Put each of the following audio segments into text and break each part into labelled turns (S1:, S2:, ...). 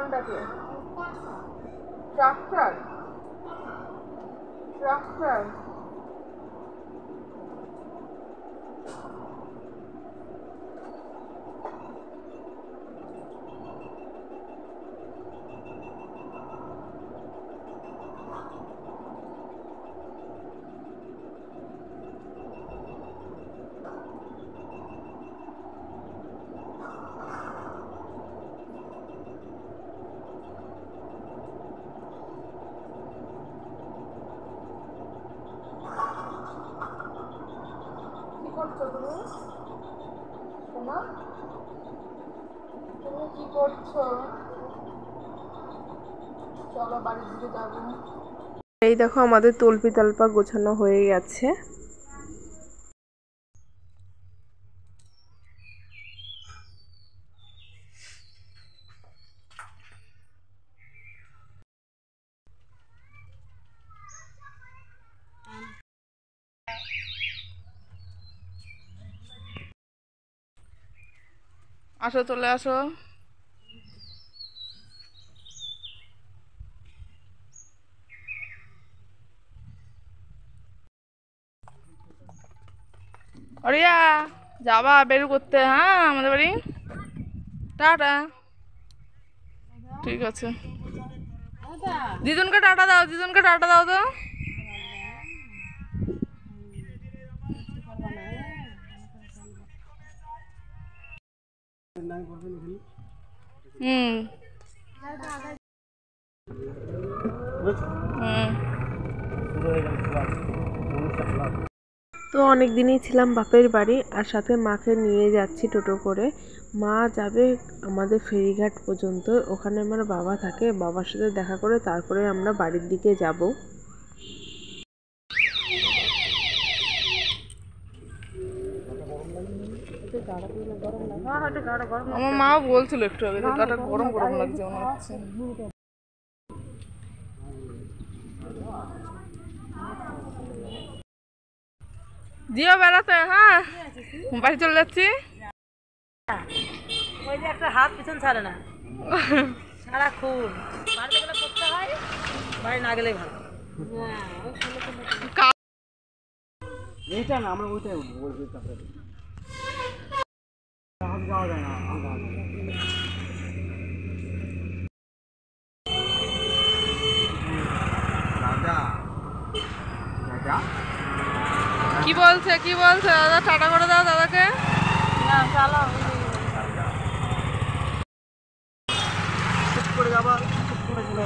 S1: কোনটাকে? Tractor tractor কি করছো তুমি? সোনা, তুমি কি করছো? চলো বাড়ির দিকে যাবো। এই দেখো আমাদের তলপি তালপা গোছানো হয়ে গেছে। আসো, চলে আসো। অরিয়া, যাবা বের করতে? হ্যাঁ, আমাদের বাড়ি। টাটা। ঠিক আছে, দিদুনকে টাটা দাও, দিদুনকে টাটা দাও তো। হুম তো অনেক দিনই ছিলাম বাপের বাড়ি, আর সাথে মাকে নিয়ে যাচ্ছি টোটো করে। মা যাবে আমাদের ফেরিঘাট পর্যন্ত, ওখানে আমার বাবা থাকে, বাবার সাথে দেখা করে তারপরে আমরা বাড়ির দিকে যাব। আমার মা বলছিল একটু আগে যে গাটা গরম গরম লাগছে মনে হচ্ছে। দিও বেড়াতে। হ্যাঁ, বাড়ি চলে যাচ্ছি।
S2: ওই যে একটা হাত পিছন ছাড়ে না, সারাক্ষণ বাড়িতে গেলে করতে হয়, বাড়ি না গেলেই ভালো। এইটা না, আমরা ওইটাই উঠবো, ওই যাওয়া যায় না।
S1: কি বলছে কি বলছে দাদা? টাটা করে দাও দাদাকে।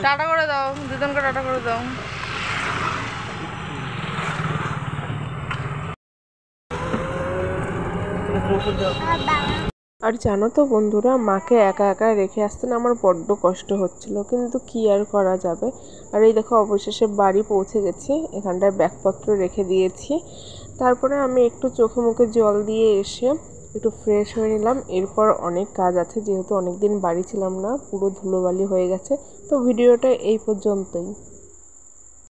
S1: টাটা করে দাও, দুজনকে টাটা করে দাও। আর জানো তো বন্ধুরা, মাকে একা একা রেখে আসতে না আমার বড্ড কষ্ট হচ্ছিল, কিন্তু কি আর করা যাবে। আর এই দেখো অবশেষে বাড়ি পৌঁছে গেছি, এখানটায় ব্যাগপত্র রেখে দিয়েছি। তারপরে আমি একটু চোখে মুখে জল দিয়ে এসে একটু ফ্রেশ হয়ে নিলাম। এরপর অনেক কাজ আছে, যেহেতু অনেক দিন বাড়ি ছিলাম না, পুরো ধুলোবালি হয়ে গেছে। তো ভিডিওটা এই পর্যন্তই।